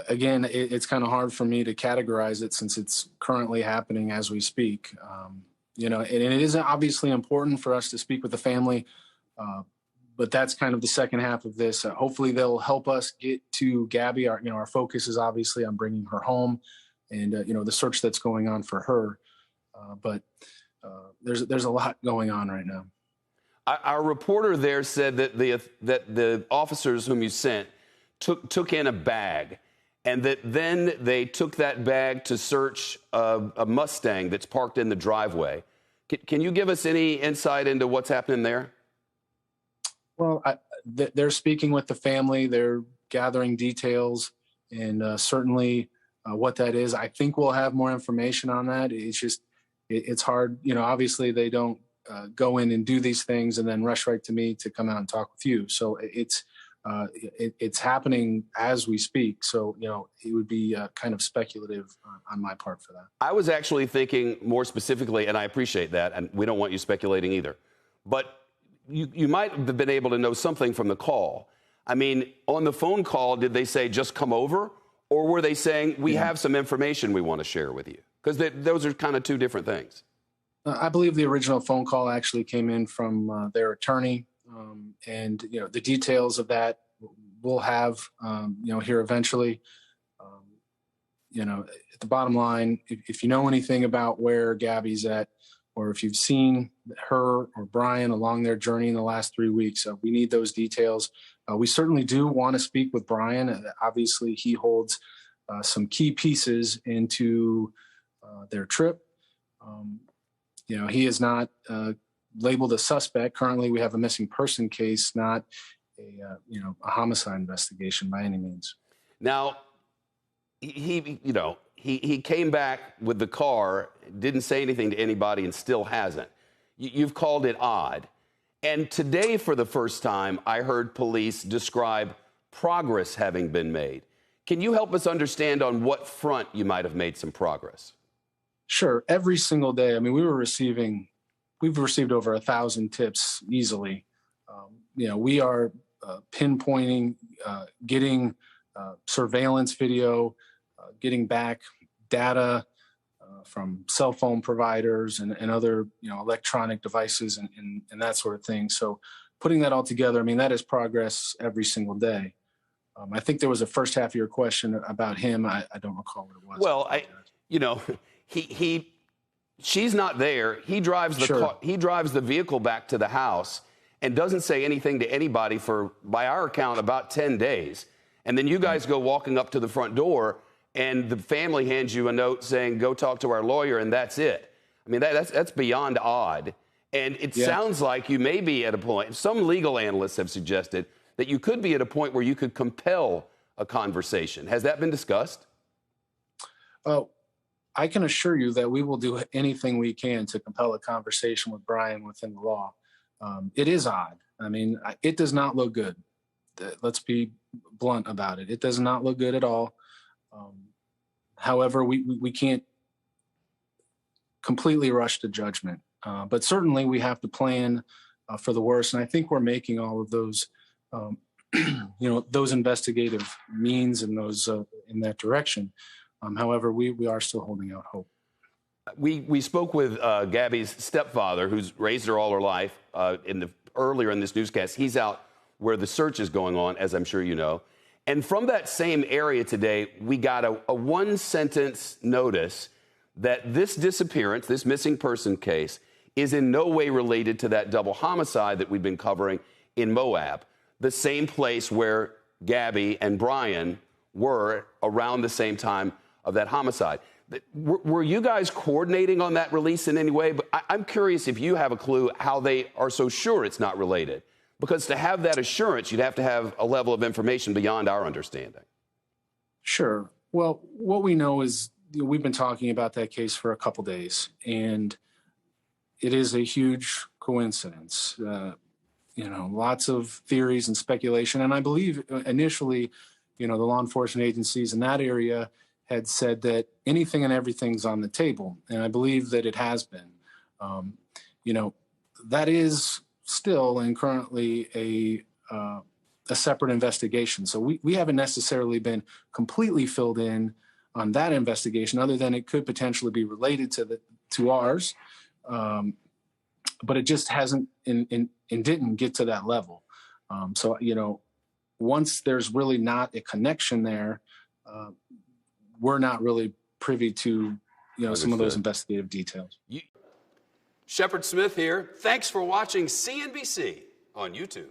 Again, it's kind of hard for me to categorize it since it's currently happening as we speak. And it is obviously important for us to speak with the family, but that's kind of the second half of this. Hopefully, they'll help us get to Gabby. Our focus is obviously on bringing her home, and the search that's going on for her. But there's a lot going on right now. Our reporter there said that the officers whom you sent took in a bag, and that then they took that bag to search a Mustang that's parked in the driveway. Can you give us any insight into what's happening there? Well, they're speaking with the family. They're gathering details, and certainly what that is. I think we'll have more information on that. It's just it's hard. Obviously they don't go in and do these things and then rush right to me to come out and talk with you. So it's happening as we speak. So, it would be kind of speculative on my part for that. I was actually thinking more specifically, and I appreciate that, and we don't want you speculating either, but you might have been able to know something from the call. I mean, on the phone call, did they say just come over? Or were they saying we have some information we want to share with you? Because those are kind of two different things. I believe the original phone call actually came in from their attorney. And the details of that we'll have, here eventually. At the bottom line, if you know anything about where Gabby's at, or if you've seen her or Brian along their journey in the last 3 weeks, we need those details. We certainly do want to speak with Brian. Obviously, he holds some key pieces into their trip. He is not labeled a suspect. Currently, we have a missing person case, not a homicide investigation by any means. Now, he came back with the car, didn't say anything to anybody, and still hasn't. You've called it odd. And today, for the first time, I heard police describe progress having been made. Can you help us understand on what front you might have made some progress? Sure. Every single day. I mean, we've received over 1,000 tips easily. We are pinpointing, getting surveillance video, getting back data from cell phone providers and other, electronic devices and that sort of thing. So putting that all together, I mean, that is progress every single day. I think there was a first half of your question about him. I don't recall what it was. Well, she's not there. He drives the car, he drives the vehicle back to the house and doesn't say anything to anybody for, by our account, about 10 days. And then you guys go walking up to the front door and the family hands you a note saying, go talk to our lawyer, and that's it. I mean, that's beyond odd. And it sounds like you may be at a point, some legal analysts have suggested that you could be at a point where you could compel a conversation. Has that been discussed? I can assure you that we will do anything we can to compel a conversation with Brian within the law. It is odd. I mean, it does not look good. Let's be blunt about it. It does not look good at all. However, we can't completely rush to judgment. But certainly we have to plan for the worst. And I think we're making all of those, those investigative means and those in that direction. However, we are still holding out hope. We spoke with Gabby's stepfather, who's raised her all her life. Earlier in this newscast, he's out where the search is going on, as I'm sure you know. And from that same area today, we got a one-sentence notice that this disappearance, this missing person case, is in no way related to that double homicide that we've been covering in Moab, the same place where Gabby and Brian were around the same time of that homicide. Were you guys coordinating on that release in any way? But I'm curious if you have a clue how they are so sure it's not related. Because to have that assurance, you'd have to have a level of information beyond our understanding. Sure. Well, what we know is we've been talking about that case for a couple days, and it is a huge coincidence. Lots of theories and speculation. And I believe initially, the law enforcement agencies in that area had said that anything and everything's on the table. And I believe that it has been. That is still and currently a a separate investigation. So we haven't necessarily been completely filled in on that investigation, other than it could potentially be related to ours. But it just hasn't and didn't get to that level. So, once there's really not a connection there, we're not really privy to, some of those investigative details. Shepard Smith here. Thanks for watching CNBC on YouTube.